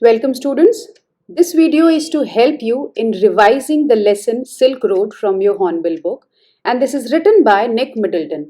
Welcome students. This video is to help you in revising the lesson Silk Road from your Hornbill book and this is written by Nick Middleton.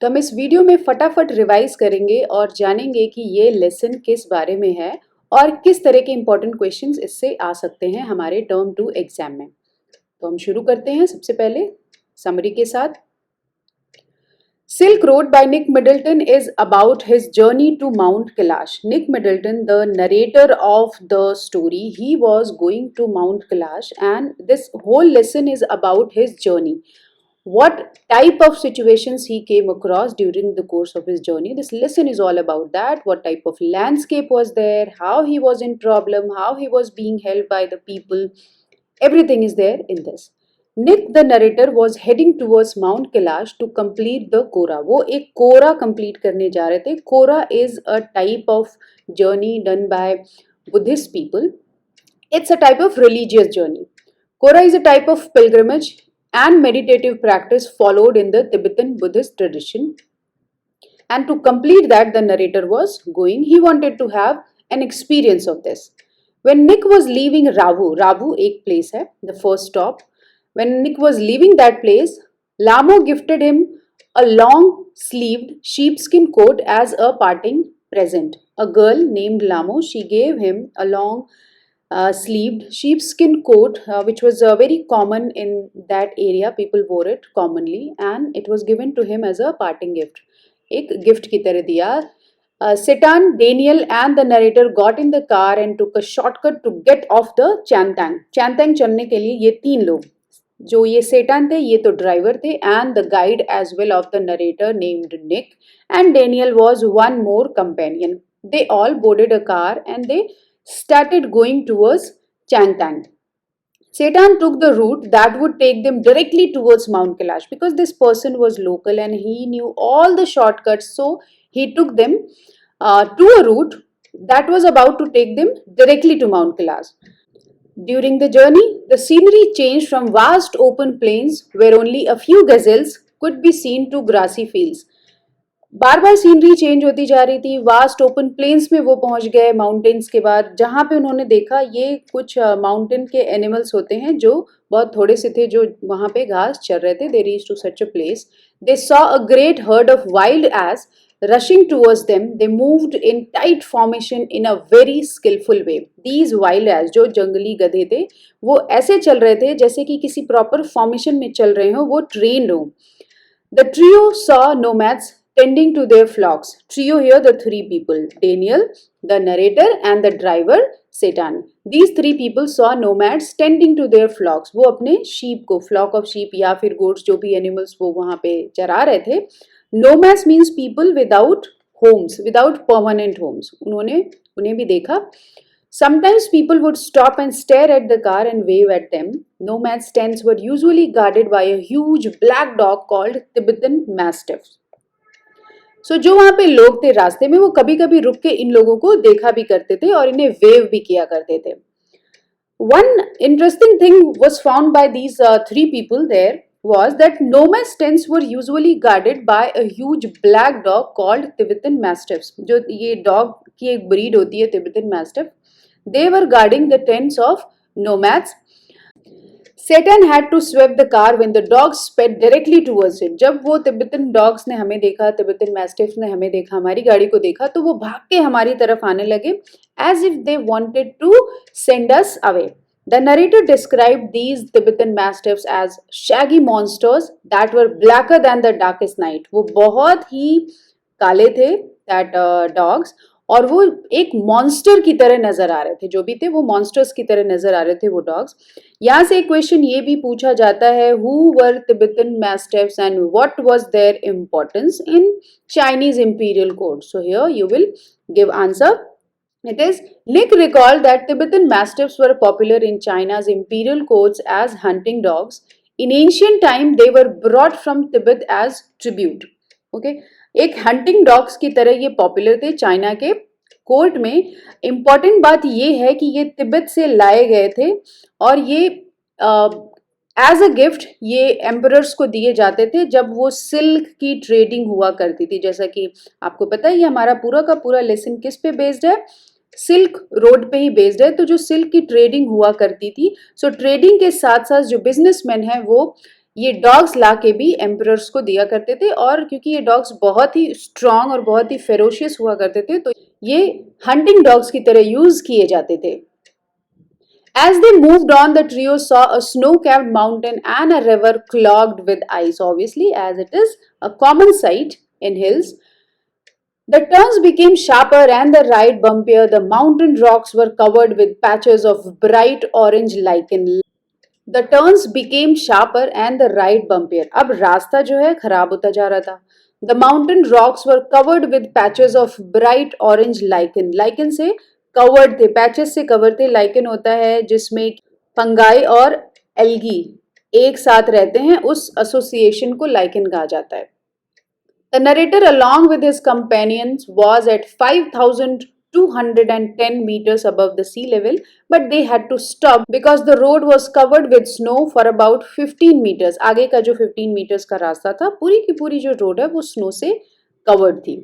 तो हम इस video में फटाफट revise करेंगे और जानेंगे कि ये लेसन किस बारे में है और किस तरह के इंपॉर्टेंट क्वेश्चंस इससे आ सकते हैं हमारे टर्म 2 एग्जाम में। तो हम शुरू करते हैं सबसे पहले समरी के साथ। Silk Road by Nick Middleton is about his journey to Mount Kailash. Nick Middleton, the narrator of the story, he was going to Mount Kailash and this whole lesson is about his journey. What type of situations he came across during the course of his journey. This lesson is all about that. What type of landscape was there, how he was in problem, how he was being helped by the people. Everything is there in this. Nick the narrator was heading towards Mount Kailash to complete the Kora. वो एक कोरा complete करने जा रहे थे. Kora is a type of journey done by Buddhist people. It's a type of religious journey. Kora is a type of pilgrimage and meditative practice followed in the Tibetan Buddhist tradition. And to complete that, the narrator was going. He wanted to have an experience of this. When Nick was leaving Ravu एक place है, the first stop. When Nick was leaving that place, Lamo gifted him a long-sleeved sheepskin coat as a parting present. A girl named Lamo, she gave him a long-sleeved sheepskin coat, which was very common in that area. People wore it commonly, and it was given to him as a parting gift. एक gift की तरह दिया. Setan, Daniel and the narrator got in the car and took a shortcut to get off the Chantang. Chantang चलने के लिए ये तीन लोग, जो ये सेटान थे ये तो ड्राइवर थे and the guide as well of the narrator named Nick and Daniel was one more companion. They all boarded a car and they started going towards Changtang. Setan took the route that would take them directly towards Mount Kailash because this person was local and he knew all the shortcuts, so he took them to a route that was about to take them directly to Mount Kailash. During the journey, the scenery changed from vast open plains where only a few gazelles could be seen to grassy fields. Bar bar scenery change होती जा रही थी. Vast open planes में वो पहुंच गए mountains के बाद, जहां पे उन्होंने देखा ये कुछ माउंटेन के एनिमल्स होते हैं जो बहुत थोड़े से थे, जो वहां पे घास चर रहे थे. They reached to such a place. They saw a great herd of wild ass rushing towards them. They moved in tight formation in a very skillful way. These wild ass, जो जंगली गधे थे, वो ऐसे चल रहे थे जैसे कि किसी प्रॉपर फॉर्मेशन में चल रहे हो, वो ट्रेन हो. The trio saw nomads tending to their flocks. Trio here, the three people, Daniel, the narrator and the driver, Setan. These three people saw nomads tending to their flocks. वो अपने sheep को, flock of sheep या फिर goats, जो भी animals वो वहाँ पे चरा रहे थे. Nomads means people without homes, without permanent homes. उन्हें भी देखा. Sometimes people would stop and stare at the car and wave at them. Nomads' tents were usually guarded by a huge black dog called Tibetan Mastiff. So जो वहाँ पे लोग थे रास्ते में, वो कभी कभी रुक के इन लोगों को देखा भी करते थे और इन्हें वेव भी किया करते थे. One interesting thing was found by these three people there was that nomads' tents were usually guarded by a huge black dog called Tibetan Mastiffs. जो ये dog की एक breed होती है Tibetan Mastiff. They were guarding the tents of nomads. Setan had to sweep the car when the dogs sped directly towards it. जब वो Tibetan dogs ने हमें देखा, Tibetan Mastiffs ने हमें देखा, हमारी गाड़ी को देखा, तो वो भाग के हमारी तरफ आने लगे, as if they wanted to send us away. The narrator described these Tibetan Mastiffs as shaggy monsters that were blacker than the darkest night. वो बहुत ही काले थे, that dogs, और वो एक मॉन्स्टर की तरह नजर आ रहे थे. जो भी थे वो मॉन्स्टर्स की तरह नजर आ रहे थे वो डॉग्स. यहाँ से एक क्वेश्चन ये भी पूछा जाता है, who were Tibetan Mastiffs and what was their importance in Chinese imperial court? So here you will give answer. It is, Nick recalled that Tibetan Mastiffs were popular in China's imperial courts as hunting dogs. In ancient time, they were brought from Tibet as tribute. Okay, एक hunting dogs की तरह ये popular थे China के court में. Important बात ये है कि ये तिब्बत से लाए गए थे और ये एज अ गिफ्ट ये एम्परर्स को दिए जाते थे जब वो सिल्क की ट्रेडिंग हुआ करती थी। जैसा कि आपको पता है ये हमारा पूरा का पूरा लेसन किस पे बेस्ड है, सिल्क रोड पे ही बेस्ड है। तो जो सिल्क की ट्रेडिंग हुआ करती थी, सो ट्रेडिंग के साथ साथ जो बिजनेसमैन है वो ये डॉग्स ला के भी एम्परर्स को दिया करते थे। और क्योंकि ये डॉग्स बहुत ही स्ट्रांग और बहुत ही फेरोशियस हुआ करते थे, तो ये हंटिंग डॉग्स की तरह यूज किए जाते थे। As they moved on, the trio saw a snow-capped mountain and a river clogged with ice, obviously, as it is a common sight in hills. The turns became sharper and the ride bumpier. The mountain rocks were covered with patches of bright orange lichen. The turns became sharper and the ride bumpier. अब रास्ता जो है खराब होता जा रहा था. The mountain rocks were covered with patches of bright orange lichen. Lichen से covered थे, patches से covered थे. Lichen होता है जिसमें फंगाई और एल्गी एक साथ रहते हैं, उस एसोसिएशन को lichen कहा जाता है. The narrator, along with his companions, was at 5,210 meters above the sea level, but they had to stop because the road was covered with snow for about 15 meters. आगे का जो 15 meters का रास्ता था, पूरी की पूरी जो रोड है वो स्नो से covered थी.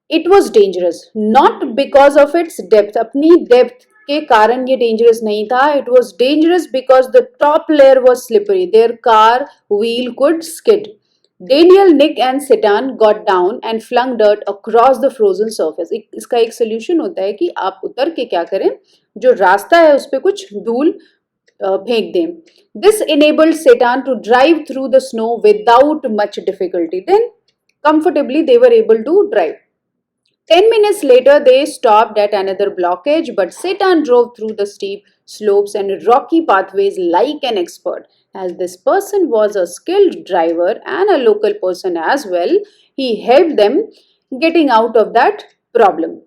It was dangerous, not because of its depth. अपनी depth के कारण ये dangerous नहीं था. It was dangerous because the top layer was slippery. Their car wheel could skid. Daniel, Nick and Setan got down and flung dirt across the frozen surface. इसका एक solution होता है कि आप उतर के क्या करें, जो रास्ता है उस पे कुछ धूल फेंक दें. This enabled Setan to drive through the snow without much difficulty. Then comfortably they were able to drive. 10 minutes later, they stopped at another blockage, but Setan drove through the steep slopes and rocky pathways like an expert. As this person was a skilled driver and a local person as well, he helped them getting out of that problem.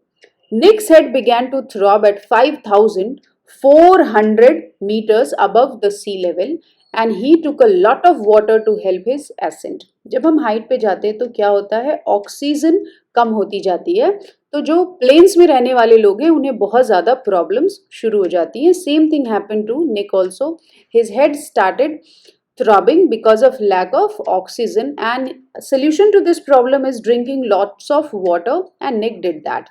Nick's head began to throb at 5,400 meters above the sea level and he took a lot of water to help his ascent. जब हम height पे जाते हैं तो क्या होता है, oxygen कम होती जाती है, तो जो प्लेन्स में रहने वाले लोग हैं उन्हें बहुत ज़्यादा प्रॉब्लम्स शुरू हो जाती हैं. Same thing happened to Nick also. His head started throbbing because of lack of oxygen, and solution to this problem is drinking lots of water, and Nick did that.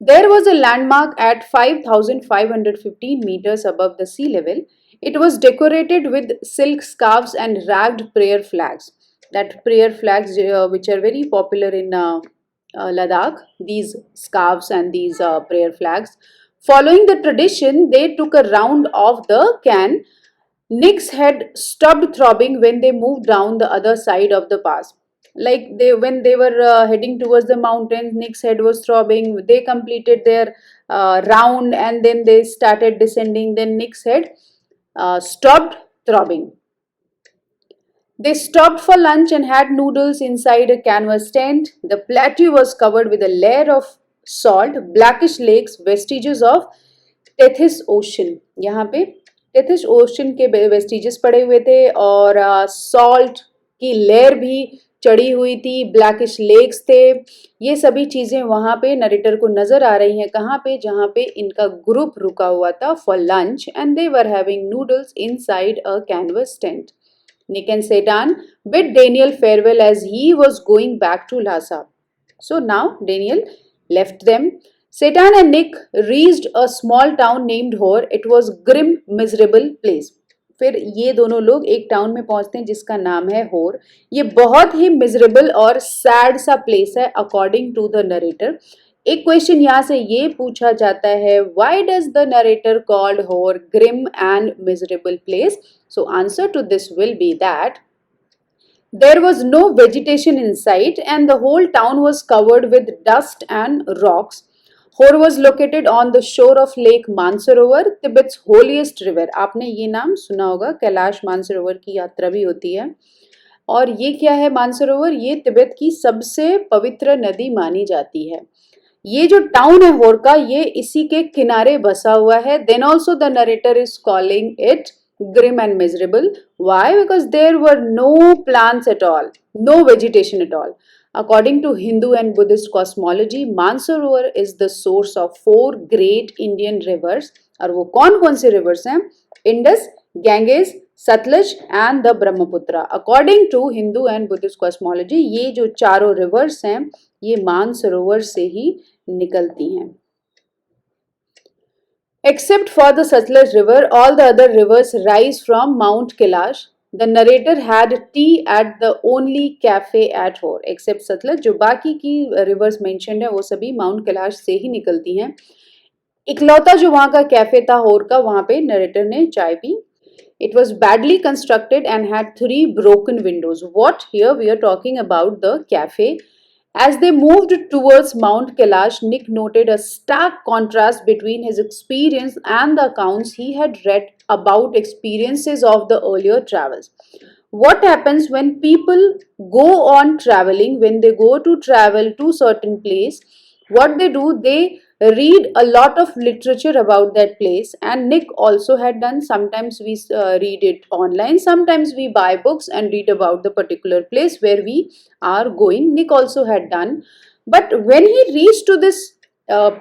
There was a landmark at 5,515 meters above the sea level. It was decorated with silk scarves and ragged prayer flags. That prayer flags which are very popular in Ladakh, these scarves and these prayer flags. Following the tradition, they took a round of the can. Nick's head stopped throbbing when they moved down the other side of the pass. Like when they were heading towards the mountains, Nick's head was throbbing. They completed their round and then they started descending. Then Nick's head stopped throbbing. They stopped for lunch and had noodles inside a canvas tent. The plateau was covered with a layer of salt, blackish lakes, vestiges of Tethys Ocean. यहाँ पे Tethys ocean के वेस्टिजेस पड़े हुए थे और salt की layer भी चढ़ी हुई थी, ब्लैकिश लेक्स थे. ये सभी चीज़ें वहाँ पे नरेटर को नज़र आ रही हैं. कहाँ पे, जहाँ पे इनका ग्रुप रुका हुआ था for lunch and they were having noodles inside a canvas tent. Nick and Setan bid Daniel farewell as he was going back to Lhasa. So now Daniel left them. Setan and Nick reached a small town named Hor. It was grim, miserable place. फिर ये दोनों लोग एक town में पहुंचते हैं जिसका नाम है होर. ये बहुत ही मिजरेबल और सैड सा प्लेस है अकॉर्डिंग टू द नरेटर. एक क्वेश्चन यहाँ से ये पूछा जाता है, why does the narrator called होर grim and miserable place? So answer to this will be that there was no vegetation in sight and the whole town was covered with dust and rocks. Hor was located on the shore of Lake Mansarovar, Tibet's holiest river. आपने ये नाम सुना होगा, कैलाश मानसरोवर की यात्रा भी होती है. और ये क्या है मानसरोवर? ये तिब्बत की सबसे पवित्र नदी मानी जाती है. ये जो टाउन है होर का, ये इसी के किनारे बसा हुआ है. Then also the narrator is calling it grim and miserable. Why? Because there were no plants at all, no vegetation at all. According to Hindu and Buddhist cosmology, Mansarovar is the source of 4 great Indian rivers. और वो कौन कौन से rivers हैं? Indus, Ganges, Satluj and the Brahmaputra. According to Hindu and Buddhist cosmology, ये जो चारों rivers हैं ये मानसरोवर से ही निकलती हैं. Except for the Satluj River, all the other rivers rise from Mount Kailash. The narrator had tea at the only cafe at Hor, except Satluj. जो बाकी की rivers mentioned है वो सभी Mount Kailash से ही निकलती हैं. इकलौता जो वहाँ का कैफे था होर का, वहाँ पे नरेटर ने चाय P. It was badly constructed and had 3 broken windows. What? Here we are talking about the cafe. As they moved towards Mount Kailash, Nick noted a stark contrast between his experience and the accounts he had read about experiences of the earlier travels. What happens when people go on traveling, when they go to travel to certain place, what they do, they read a lot of literature about that place, and Nick also had done. Sometimes we read it online, sometimes we buy books and read about the particular place where we are going. Nick also had done, but when he reached to this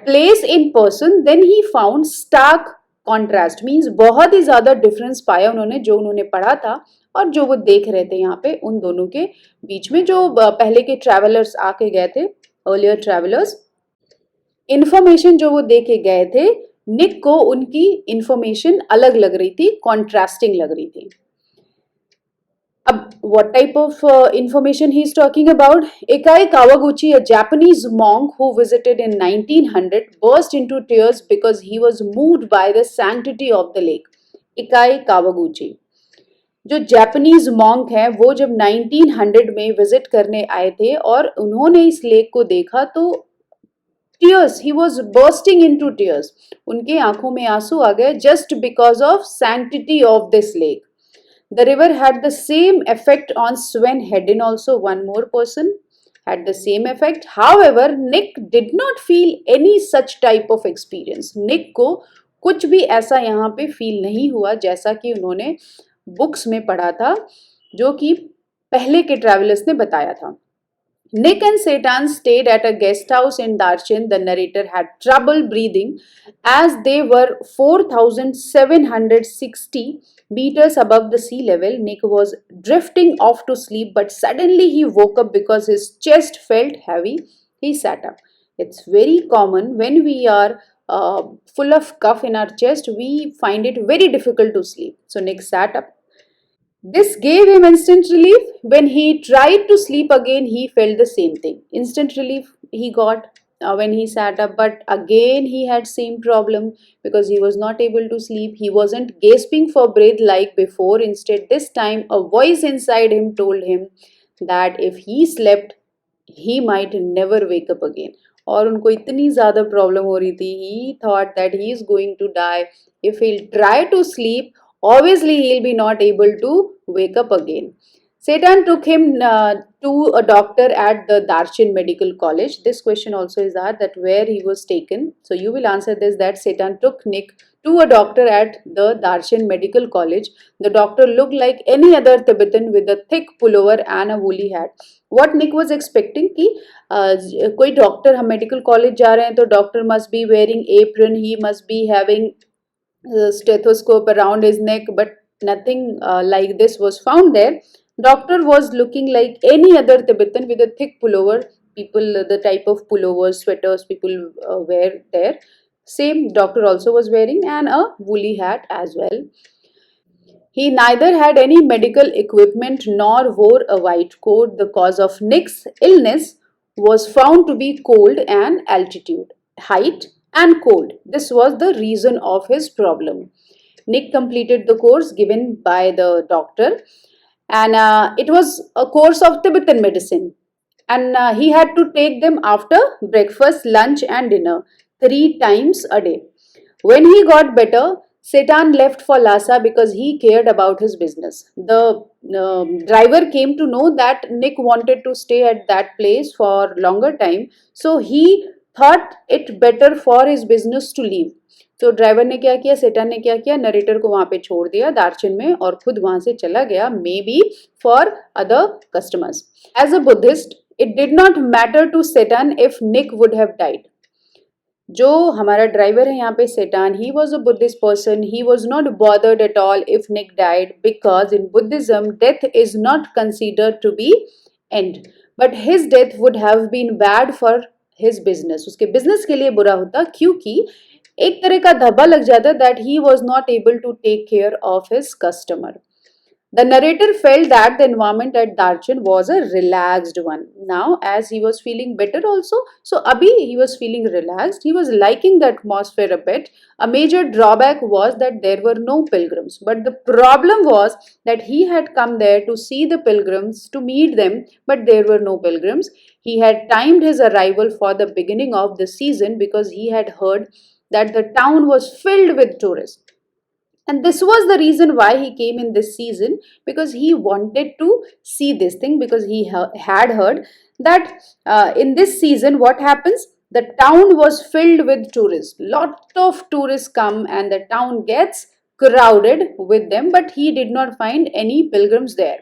place in person, then he found stark contrast, means बहुत ही ज़्यादा difference पाया उन्होंने, जो उन्होंने पढ़ा था और जो वो देख रहे थे यहाँ पे उन दोनों के बीच में. जो पहले के travelers आके गए थे, earlier travelers, इंफॉर्मेशन जो वो दे के गए थे, निक को उनकी इंफॉर्मेशन अलग लग रही थी, कॉन्ट्रास्टिंग लग रही थी. अब what type of information he is talking about? Ikai Kawaguchi, a Japanese monk who visited in 1900, burst into tears because he was moved by the sanctity of the lake. इकाई Kawaguchi जो Japanese monk है, वो जब 1900 में visit करने आए थे और उन्होंने इस लेक को देखा तो tears, he was bursting into tears. उनके आंखों में आंसू आ गए just because of sanctity of this lake. The river had the same effect on Sven Hedin also. One more person had the same effect. However, Nick did not feel any such type of experience. Nick को कुछ भी ऐसा यहाँ पे feel नहीं हुआ जैसा कि उन्होंने बुक्स में पढ़ा था, जो कि पहले के ट्रैवलर्स ने बताया था. Nick and Satan stayed at a guest house in Darchin. The narrator had trouble breathing as they were 4,760 meters above the sea level. Nick was drifting off to sleep, but suddenly he woke up because his chest felt heavy. He sat up. It's very common when we are full of cough in our chest, we find it very difficult to sleep. So Nick sat up. This gave him instant relief. When he tried to sleep again, he felt the same thing. Instant relief he got when he sat up, but again he had same problem because he was not able to sleep. He wasn't gasping for breath like before. Instead, this time a voice inside him told him that if he slept, he might never wake up again. और उनको इतनी ज़्यादा problem हो रही थी, he thought that he is going to die. If he'll try to sleep, obviously he'll be not able to wake up again. Satan took him to a doctor at the Darchin Medical College. This question also is asked, that where he was taken. So you will answer this, that Satan took Nick to a doctor at the Darchin Medical College. The doctor looked like any other Tibetan with a thick pullover and a woolly hat. What Nick was expecting कि कोई doctor, हम medical college जा रहे हैं तो doctor must be wearing apron, he must be having stethoscope around his neck, but nothing like this was found there. Doctor was looking like any other Tibetan with a thick pullover. People, the type of pullovers, sweaters people wear there, same doctor also was wearing, and a woolly hat as well. He neither had any medical equipment nor wore a white coat. The cause of Nick's illness was found to be cold and altitude, height and cold. This was the reason of his problem. Nick completed the course given by the doctor, and it was a course of Tibetan medicine, and he had to take them after breakfast, lunch and dinner 3 times a day. When he got better, Satan left for Lhasa because he cared about his business. The driver came to know that Nick wanted to stay at that place for longer time, so he thought it better for his business to leave. तो driver ने क्या किया, सेटान ने क्या किया, narrator को वहां पे छोड़ दिया दार्चिन में और खुद वहां से चला गया, maybe for other customers. As a Buddhist, it did not matter to Satan if Nick would have died. जो हमारा ड्राइवर है यहाँ पे सेटान, he was a Buddhist person. He was not bothered at all if Nick died because in Buddhism death is not considered to be end. But his death would have been bad for his business. उसके business के लिए बुरा होता क्योंकि एक तरह का धब्बा लग जाता that he was not able to take care of his customer. The narrator felt that the environment at Darchan was a relaxed one. Now, as he was feeling better also, so Abhi he was feeling relaxed. He was liking the atmosphere a bit. A major drawback was that there were no pilgrims. But the problem was that he had come there to see the pilgrims, to meet them, but there were no pilgrims. He had timed his arrival for the beginning of the season because he had heard that the town was filled with tourists. And this was the reason why he came in this season, because he wanted to see this thing, because he had heard that in this season what happens, the town was filled with tourists, lot of tourists come and the town gets crowded with them, but he did not find any pilgrims there.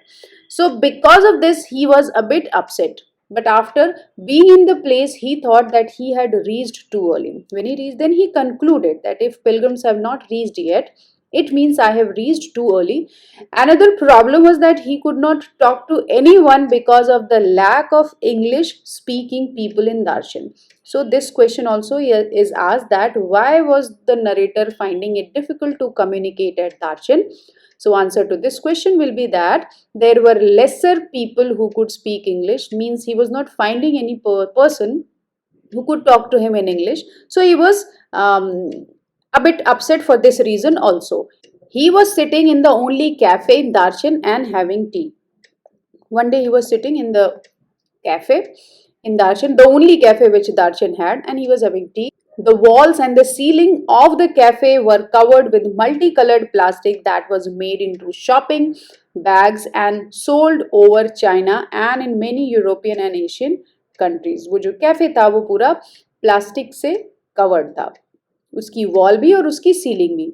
So because of this he was a bit upset. But after being in the place, he thought that he had reached too early. When he reached, then he concluded that if pilgrims have not reached yet, it means I have reached too early. Another problem was that he could not talk to anyone because of the lack of English speaking people in Darshan. So, this question also is asked that why was the narrator finding it difficult to communicate at Darshan? So, answer to this question will be that there were lesser people who could speak English, means he was not finding any person who could talk to him in English. So, he was a bit upset for this reason also. He was sitting in the only cafe in Darshan and having tea. One day he was sitting in the cafe in Darshan, the only cafe which Darshan had, and he was having tea. The walls and the ceiling of the cafe were covered with multicolored plastic that was made into shopping bags and sold over China and in many European and Asian countries. वो जो cafe था वो पूरा plastic से covered था, उसकी wall भी और उसकी सीलिंग भी.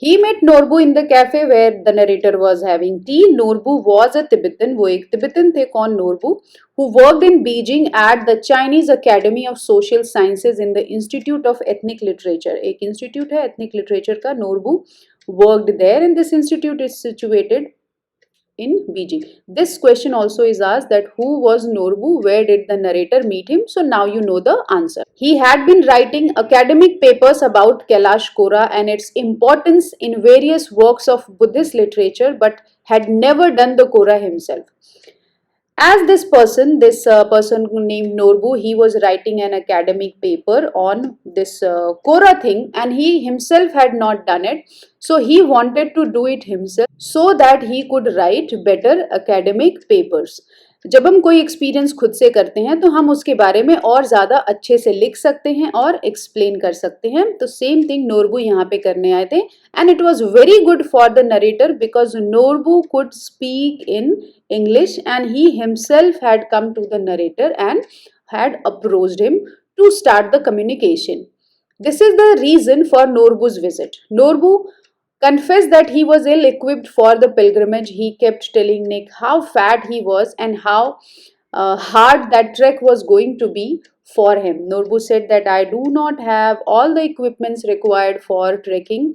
He met Norbu in the cafe where the narrator was having tea. Norbu was a Tibetan, वो एक Tibetan थे. कौन? Norbu, who worked in Beijing at the Chinese Academy of Social Sciences in the Institute of Ethnic Literature. एक institute है ethnic literature का. Norbu worked there and this institute is situated in Beijing. This question also is asked that who was Norbu, where did the narrator meet him? So now you know the answer. He had been writing academic papers about Kailash Kora and its importance in various works of Buddhist literature, but had never done the Kora himself. As this person named Norbu, he was writing an academic paper on this Kora thing and he himself had not done it. So he wanted to do it himself so that he could write better academic papers. जब हम कोई experience खुद से करते हैं तो हम उसके बारे में और ज़्यादा अच्छे से लिख सकते हैं और एक्सप्लेन कर सकते हैं. तो सेम थिंग नोरबू यहाँ पे करने आए थे and it was very good for the narrator because Norbu could speak in English and he himself had come to the narrator and had approached him to start the communication. This is the reason for Norbu's visit. Norbu confessed that he was ill equipped for the pilgrimage. He kept telling Nick how fat he was and how hard that trek was going to be for him. Norbu said that I do not have all the equipments required for trekking.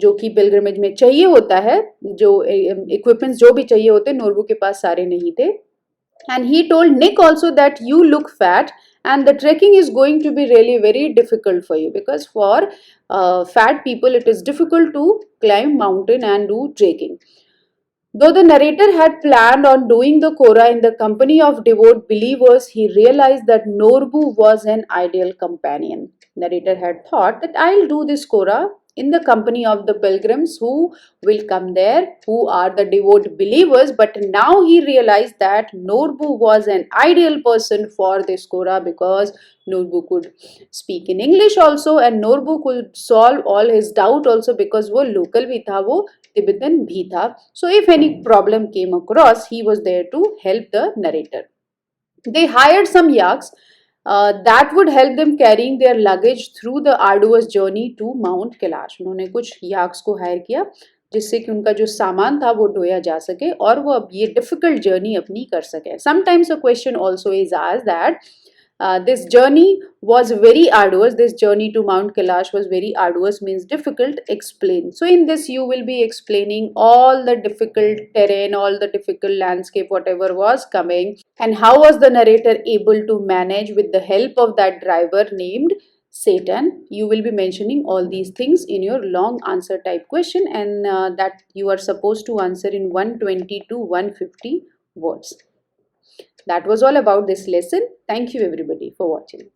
जो कि pilgrimage में चाहिए होता है, जो equipments जो भी चाहिए होते, नोरबू के पास सारे नहीं थे. And he told Nick also that you look fat and the trekking is going to be really very difficult for you because for fat people it is difficult to climb mountain and do trekking. Though the narrator had planned on doing the Kora in the company of devout believers, he realized that Norbu was an ideal companion. Narrator had thought that I'll do this Kora in the company of the pilgrims who will come there, who are the devout believers. But now he realized that Norbu was an ideal person for this Kora because Norbu could speak in English also and Norbu could solve all his doubt also because वो local भी था, वो Tibetan भी था. So if any problem came across, he was there to help the narrator. They hired some yaks that would help them carrying their luggage through the arduous journey to Mount Kailash. उन्होंने कुछ yaks को hire किया जिससे कि उनका जो सामान था वो ढोया जा सके और वो अब ये difficult journey अपनी कर सके. Sometimes a question also is asked that This journey was very arduous. This journey to Mount Kailash was very arduous, means difficult. Explain. So in this you will be explaining all the difficult terrain, all the difficult landscape, whatever was coming, and how was the narrator able to manage with the help of that driver named Satan. You will be mentioning all these things in your long answer type question, and that you are supposed to answer in 120 to 150 words. That was all about this lesson. Thank you everybody for watching.